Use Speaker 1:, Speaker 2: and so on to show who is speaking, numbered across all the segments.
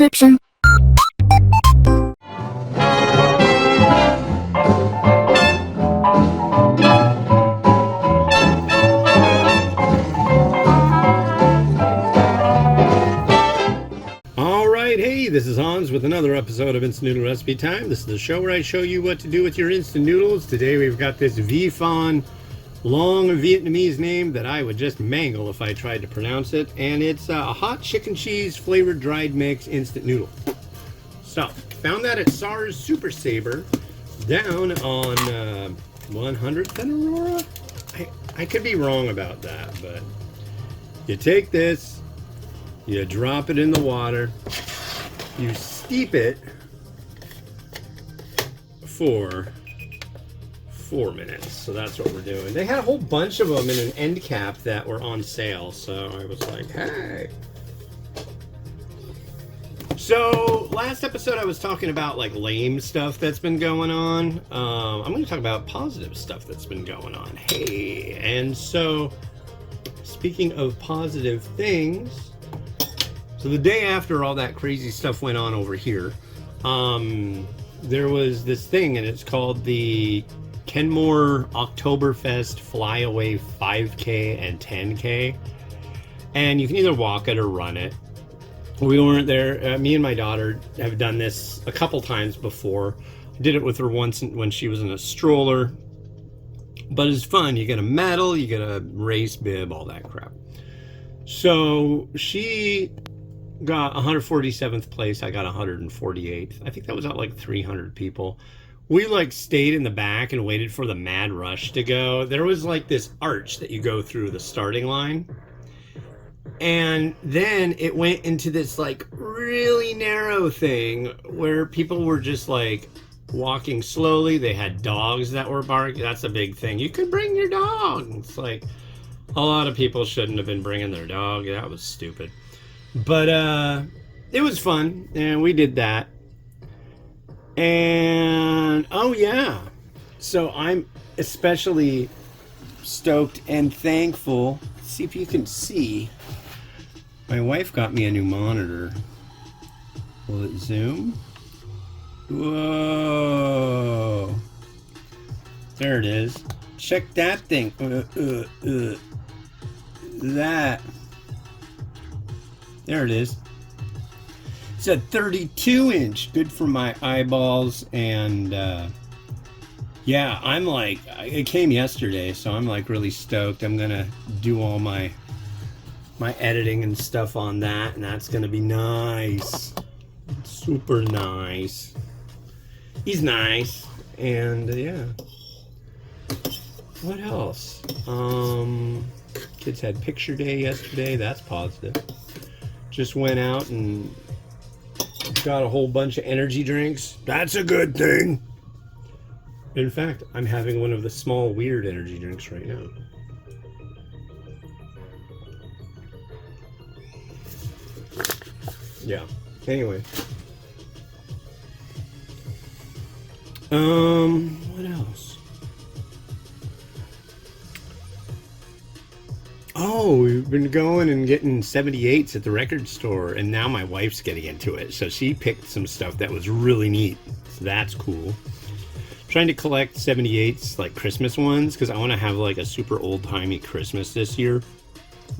Speaker 1: description.
Speaker 2: Alright, hey, this is Hans with another episode of Instant Noodle Recipe Time. This is the show where I show you what to do with your instant noodles. Today we've got this Vifon, long Vietnamese name that I would just mangle if I tried to pronounce it. And it's a hot chicken cheese flavored dried mix instant noodle. So, found that at SARS Super Saver down on 100th and Aurora? I could be wrong about that, but you take this, you drop it in the water, you steep it for 4 minutes. So that's what we're doing. They had a whole bunch of them in an end cap that were on sale, so I was like, hey. So last episode I was talking about like lame stuff that's been going on. I'm going to talk about positive stuff that's been going on. Hey, and so speaking of positive things, so the day after all that crazy stuff went on over here, there was this thing, and it's called the Kenmore Oktoberfest Flyaway 5K and 10K. And you can either walk it or run it. We weren't there. Me and my daughter have done this a couple times before. I did it with her once when she was in a stroller. But it's fun. You get a medal, you get a race bib, all that crap. So she got 147th place. I got 148th. I think that was out like 300 people. We like stayed in the back and waited for the mad rush to go. There was like this arch that you go through the starting line. And then it went into this like really narrow thing where people were just like walking slowly. They had dogs that were barking. That's a big thing. You could bring your dog. It's like a lot of people shouldn't have been bringing their dog. That was stupid. But it was fun, and we did that. And oh yeah, so I'm especially stoked and thankful. See if you can see. My wife got me a new monitor. Will it zoom? Whoa! There it is. Check that thing. That. There it is. It's a 32-inch. Good for my eyeballs. And yeah, I'm like, it came yesterday, so I'm like really stoked. I'm gonna do all my editing and stuff on that, and that's gonna be nice. Super nice. He's nice. And yeah. What else? Kids had picture day yesterday. That's positive. Just went out and got a whole bunch of energy drinks. That's a good thing. In fact, I'm having one of the small weird energy drinks right now. Yeah. Anyway. What else? Oh, we've been going and getting 78s at the record store, and now my wife's getting into it. So she picked some stuff that was really neat. So that's cool. Trying to collect 78s, like Christmas ones, because I want to have like a super old-timey Christmas this year.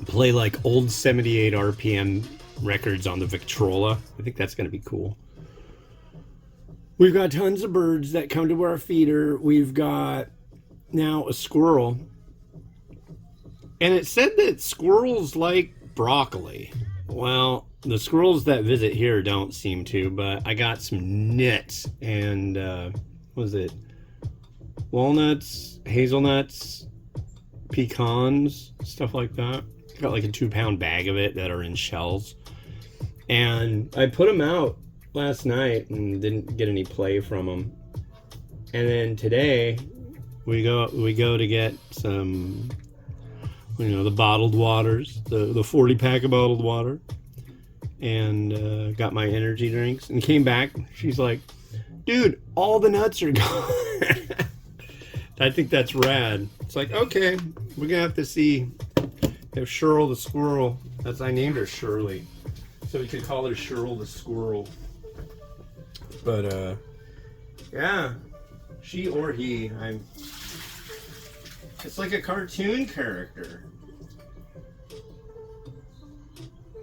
Speaker 2: Play like old 78 RPM records on the Victrola. I think that's going to be cool. We've got tons of birds that come to our feeder. We've got now a squirrel. And it said that squirrels like broccoli. Well, the squirrels that visit here don't seem to, but I got some nuts and, what was it? Walnuts, hazelnuts, pecans, stuff like that. Got like a 2-pound bag of it that are in shells. And I put them out last night and didn't get any play from them. And then today we go to get some, you know, the bottled waters, the 40 pack of bottled water, and got my energy drinks and came back. She's like, dude, all the nuts are gone. I think that's rad. It's like, okay, we're gonna have to see if Cheryl the squirrel, as I named her Shirley, So we could call her Cheryl the Squirrel. But, yeah. She or he. It's like a cartoon character.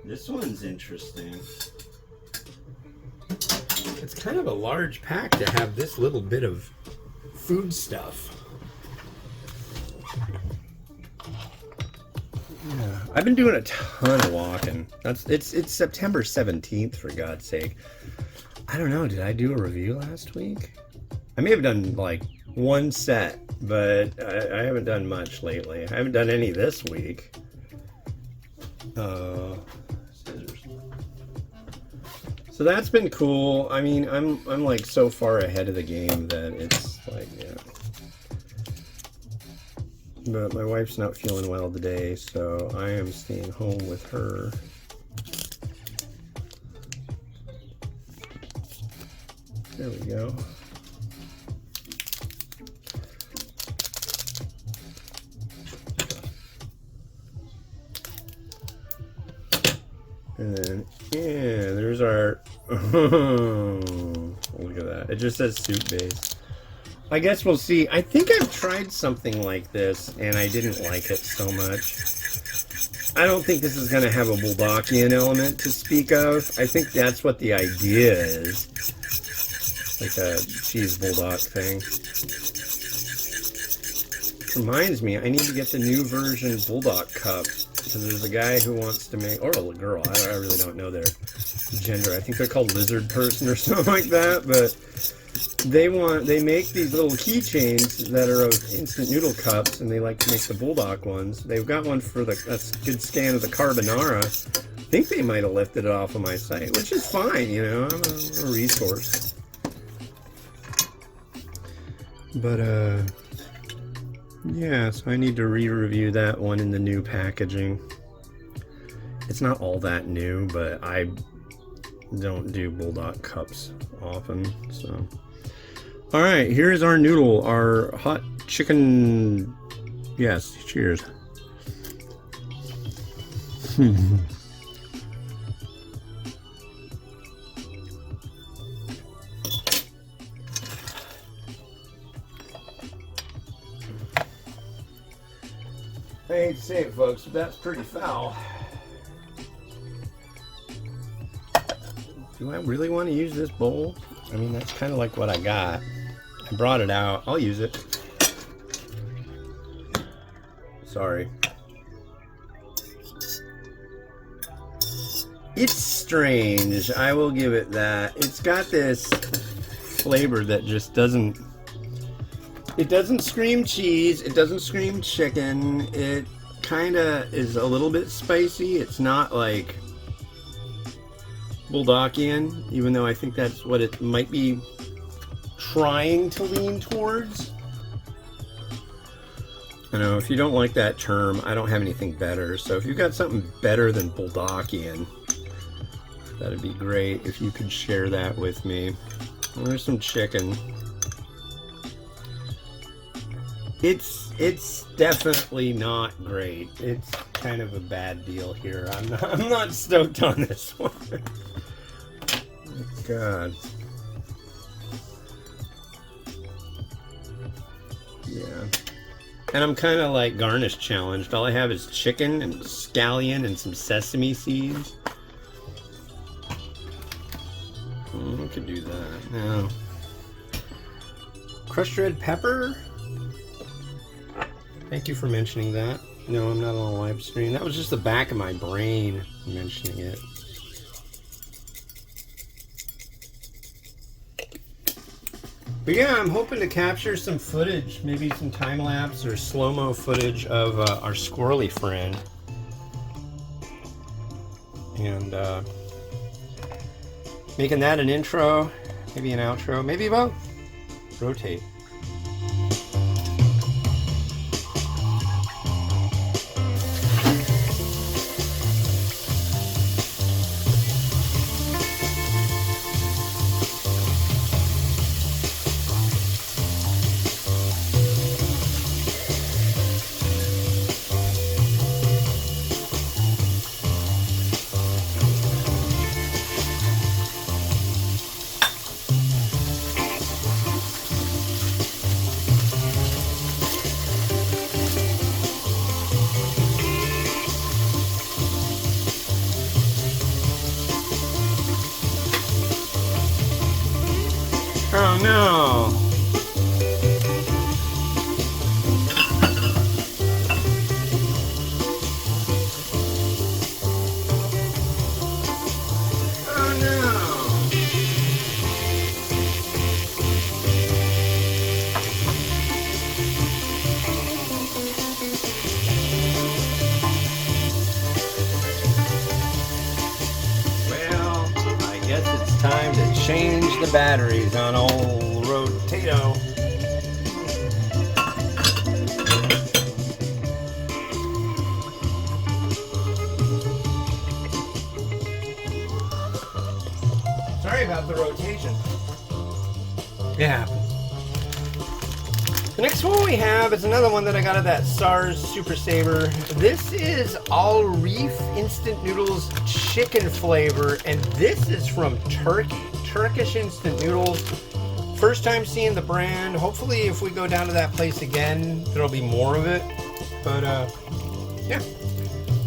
Speaker 2: This one's interesting. It's kind of a large pack to have this little bit of food stuff. Yeah, I've been doing a ton of walking. It's September 17th, for God's sake. I don't know, did I do a review last week? I may have done like one set, but I haven't done much lately. I haven't done any this week. Scissors. So that's been cool. I mean, I'm like so far ahead of the game that it's like, yeah. But my wife's not feeling well today, so I am staying home with her. There we go. And then, yeah, there's our, look at that. It just says soup base. I guess we'll see. I think I've tried something like this, and I didn't like it so much. I don't think this is going to have a Bulldogian element to speak of. I think that's what the idea is. Like a cheese bulldog thing. Reminds me, I need to get the new version Bulldog Cup. So there's a guy who wants to make, or a girl, I really don't know their gender. I think they're called Lizard Person or something like that, but they make these little keychains that are of instant noodle cups, and they like to make the Bulldog ones. They've got one for a good scan of the carbonara. I think they might have lifted it off of my site, which is fine, you know, I'm a resource. But, yeah, so I need to re-review that one in the new packaging. It's not all that new, but I don't do Bulldog cups often, so. All right, here's our noodle, our hot chicken. Yes, cheers. I hate to say it, folks, but that's pretty foul. Do I really want to use this bowl? I mean, that's kind of like what I got. I brought it out. I'll use it. Sorry. It's strange. I will give it that. It's got this flavor that just doesn't... It doesn't scream cheese. It doesn't scream chicken. It kind of is a little bit spicy. It's not like Bulldogian, even though I think that's what it might be trying to lean towards. I know, if you don't like that term, I don't have anything better. So if you've got something better than Bulldogian, that'd be great if you could share that with me. Well, there's some chicken. It's definitely not great. It's kind of a bad deal here. I'm not stoked on this one. God. Yeah. And I'm kind of like garnish challenged. All I have is chicken and scallion and some sesame seeds. I could do that. No. Crushed red pepper? Thank you for mentioning that. No, I'm not on a live stream. That was just the back of my brain mentioning it. But yeah, I'm hoping to capture some footage, maybe some time-lapse or slow-mo footage of our squirrely friend. And making that an intro, maybe an outro, maybe both. Rotate. no. Time to change the batteries on old Rotato. Sorry about the rotation. Yeah. The next one we have is another one that I got at that SARS Super Saver. This is All Reef Instant Noodles chicken flavor, and this is from Turkey. Turkish instant noodles. First time seeing the brand. Hopefully if we go down to that place again, there'll be more of it. But yeah.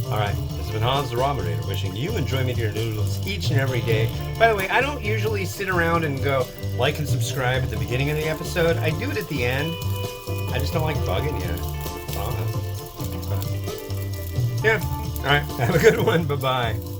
Speaker 2: Alright, this has been Hans the Ramen, wishing you enjoy making your noodles each and every day. By the way, I don't usually sit around and go like and subscribe at the beginning of the episode. I do it at the end. I just don't like bugging you. Yeah. Alright, have a good one. Bye-bye.